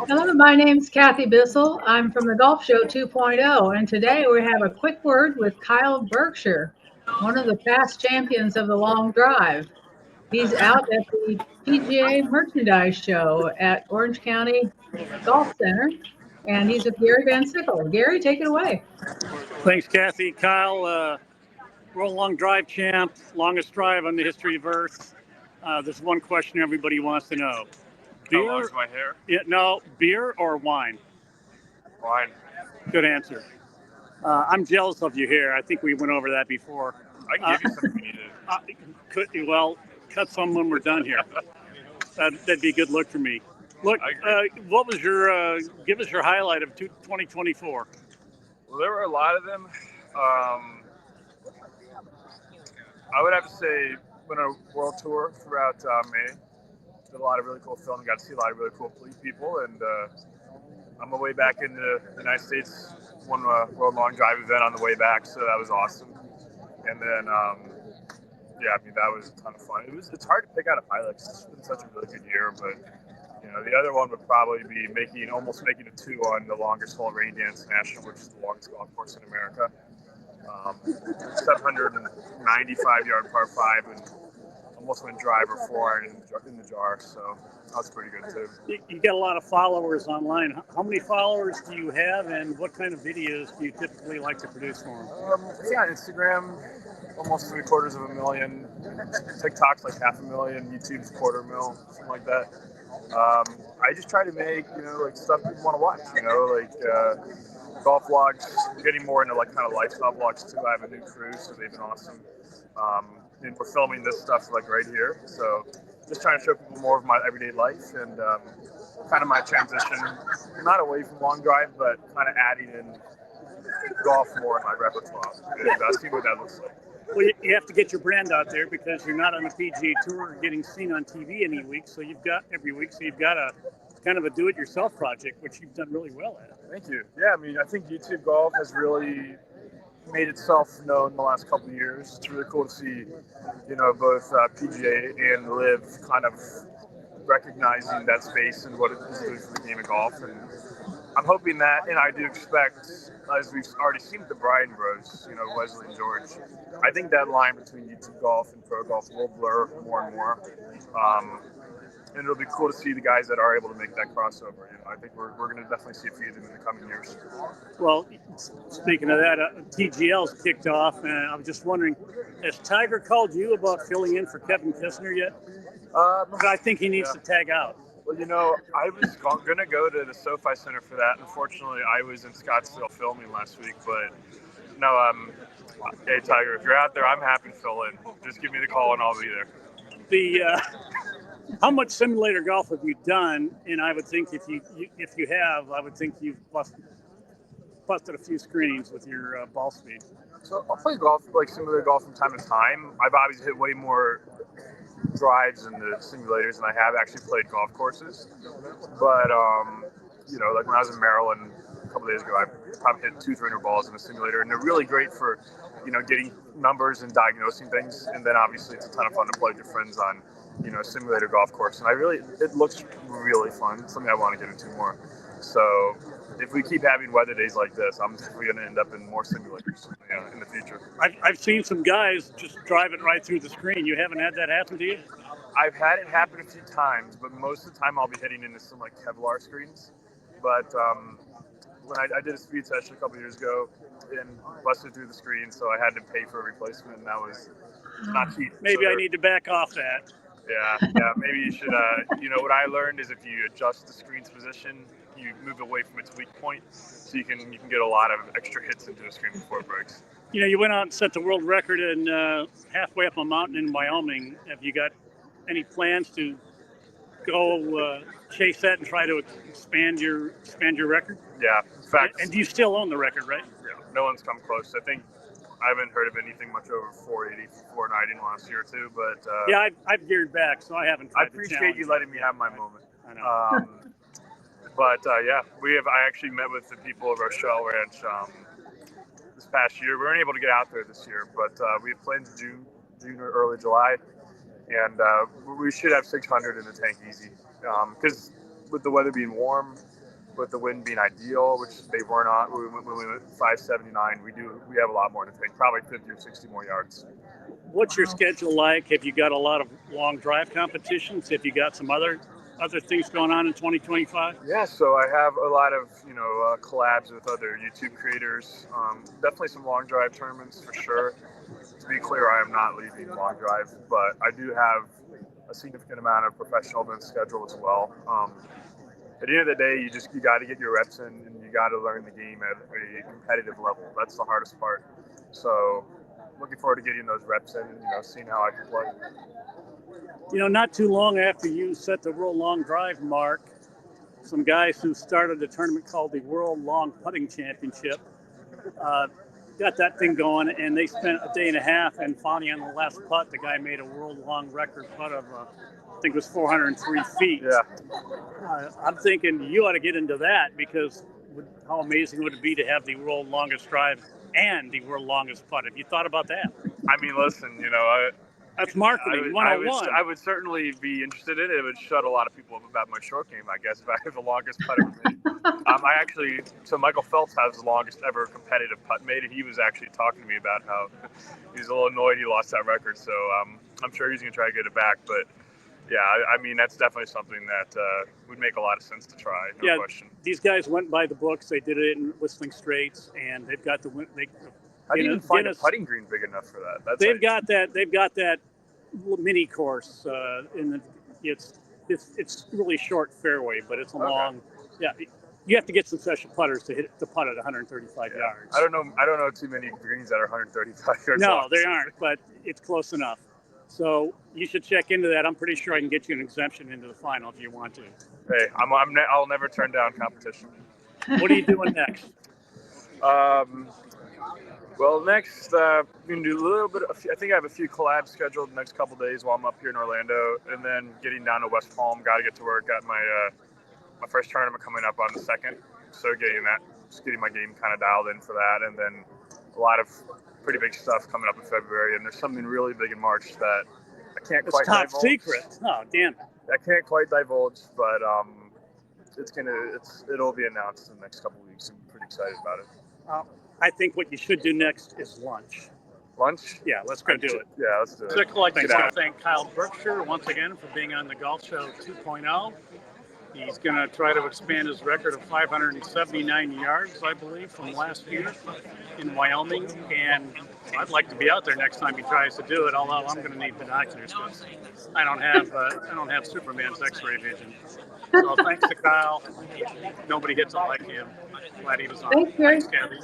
Hello, my name's Kathy Bissell. I'm from the Golf Show 2.0, and today we have a quick word with Kyle Berkshire, one of the past champions of the long drive. He's out at the PGA Merchandise Show at Orange County Golf Center, and he's with Gary Van Sickle. Gary, take it away. Thanks, Kathy. Kyle, Roll Long Drive champ, longest drive on the history of Earth. There's one question everybody wants to know. How long's my hair? Yeah, no, beer or wine? Wine. Good answer. I'm jealous of your hair. I think we went over that before. I can give you some if you need it. Well, cut some when we're done here. That'd be a good look for me. Look, what was give us your highlight of 2024? Well, there were a lot of them. I would have to say, went on a world tour throughout May. Did a lot of really cool filming. Got to see a lot of really cool people, and on my way back into the United States, won a World Long Drive event on the way back, so that was awesome. And then, that was a ton of fun. It's hard to pick out a highlight. It's been such a really good year, but the other one would probably be almost making a 2 on the longest hole Rain Dance National, which is the longest golf course in America. 795-yard par 5 and almost went driver 4 in the jar, so that was pretty good too. You get a lot of followers online. How many followers do you have, and what kind of videos do you typically like to produce for them? On Instagram, almost 750,000. TikTok's like 500,000. YouTube's 250,000, something like that. I just try to make stuff people want to watch. Golf vlogs. I'm getting more into kind of lifestyle vlogs too. I have a new crew, so they've been awesome. And we're filming this stuff right here, so just trying to show people more of my everyday life and kind of my transition, not away from long drive, but kind of adding in golf more in my repertoire. And see what that looks like. Well, you have to get your brand out there because you're not on the PGA Tour getting seen on TV every week, so you've got a kind of a do-it-yourself project, which you've done really well at. Thank you. Yeah, I think YouTube Golf has really made itself known the last couple of years. It's really cool to see, both PGA and LIV kind of recognizing that space and what it is doing for the game of golf. And I'm hoping that, and I do expect, as we've already seen with the Bryan Bros, Wesley and George, I think that line between YouTube Golf and pro golf will blur more and more. And it'll be cool to see the guys that are able to make that crossover. I think we're going to definitely see a few of them in the coming years. Well, speaking of that, TGL's kicked off, and I was just wondering, has Tiger called you about filling in for Kevin Kistner yet? I think he needs to tag out. Well, I was going to go to the SoFi Center for that. Unfortunately, I was in Scottsdale filming last week, but no, hey, Tiger, if you're out there, I'm happy to fill in. Just give me the call and I'll be there. How much simulator golf have you done? And I would think if you have, I would think you've busted a few screens with your ball speed. So I'll play golf, simulator golf from time to time. I've obviously hit way more drives in the simulators than I have actually played golf courses. But, when I was in Maryland a couple days ago, I probably hit 200-300 balls in a simulator. And they're really great for, getting numbers and diagnosing things. And then obviously it's a ton of fun to play with your friends on, a simulator golf course. And it looks really fun. It's something I want to get into more. So if we keep having weather days like this, I'm definitely going to end up in more simulators in the future. I've seen some guys just drive it right through the screen. You haven't had that happen to you? I've had it happen a few times, but most of the time I'll be hitting into some Kevlar screens. But when I did a speed session a couple years ago and busted through the screen, so I had to pay for a replacement, and that was not cheap. Maybe I need to back off that. Yeah, maybe you should. What I learned is if you adjust the screen's position, you move away from its weak point, so you can get a lot of extra hits into the screen before it breaks. You went out and set the world record in halfway up a mountain in Wyoming. Have you got any plans to go chase that and try to expand your record? Yeah, in fact. And do you still own the record, right? Yeah, no one's come close. I think I haven't heard of anything much over 480, 490 in the last year or two, but yeah, I've geared back, so I haven't. I appreciate you letting me have my moment. I know. But I actually met with the people of our Shell Ranch this past year. We weren't able to get out there this year, but we have plans June or early July, and we should have 600 in the tank easy. Because with the weather being warm, with the wind being ideal, which they were not when we went 579, we have a lot more to take, probably 50 or 60 more yards. What's your schedule like? Have you got a lot of long drive competitions? Have you got some other things going on in 2025? Yeah, so I have a lot of collabs with other YouTube creators. Definitely some long drive tournaments for sure. To be clear, I am not leaving long drive, but I do have a significant amount of professional events scheduled as well. At the end of the day, you got to get your reps in, and you got to learn the game at a competitive level. That's the hardest part. So, looking forward to getting those reps in and seeing how I can play. Not too long after you set the World Long Drive mark, some guys who started a tournament called the World Long Putting Championship got that thing going, and they spent a day and a half, and finally on the last putt, the guy made a world long record putt of, I think it was 403 feet. Yeah. I'm thinking you ought to get into that, because how amazing would it be to have the world longest drive and the world longest putt? Have you thought about that? I mean, listen, that's marketing 101. I would certainly be interested in it. It would shut a lot of people up about my short game, I guess, if I have the longest putt ever made. So Michael Phelps has the longest ever competitive putt made, and he was actually talking to me about how he's a little annoyed he lost that record. So I'm sure he's going to try to get it back. But yeah, I mean, that's definitely something that would make a lot of sense to try. No question. These guys went by the books. They did it in Whistling Straits, and they've got How do you even find a putting green big enough for that? They've got that mini course. It's really short fairway, but it's a long. Yeah, you have to get some special putters to putt at 135 yards. I don't know too many greens that are 135 yards. No, long. they aren't, but it's close enough. So you should check into that. I'm pretty sure I can get you an exemption into the final if you want to. Hey, I'll never turn down competition. What are you doing next? Well, next, we're going to do a little bit I think I have a few collabs scheduled the next couple days while I'm up here in Orlando, and then getting down to West Palm. Got to get to work. Got my first tournament coming up on the 2nd, so getting my game kind of dialed in for that, and then a lot of pretty big stuff coming up in February, and there's something really big in March that I can't quite divulge. It's top secret. Oh, damn it. I can't quite divulge, but it'll be announced in the next couple of weeks. I'm pretty excited about it. I think what you should do next is lunch. Lunch? Yeah, let's go do it. Yeah, let's do it. I'd like to thank Kyle Berkshire once again for being on the Golf Show 2.0. He's going to try to expand his record of 579 yards, I believe, from last year in Wyoming. And I'd like to be out there next time he tries to do it, although I'm going to need binoculars because I don't have Superman's X-ray vision. So thanks to Kyle. Nobody gets it like him. Glad he was on. Thanks, Gary. Thanks, Kathy.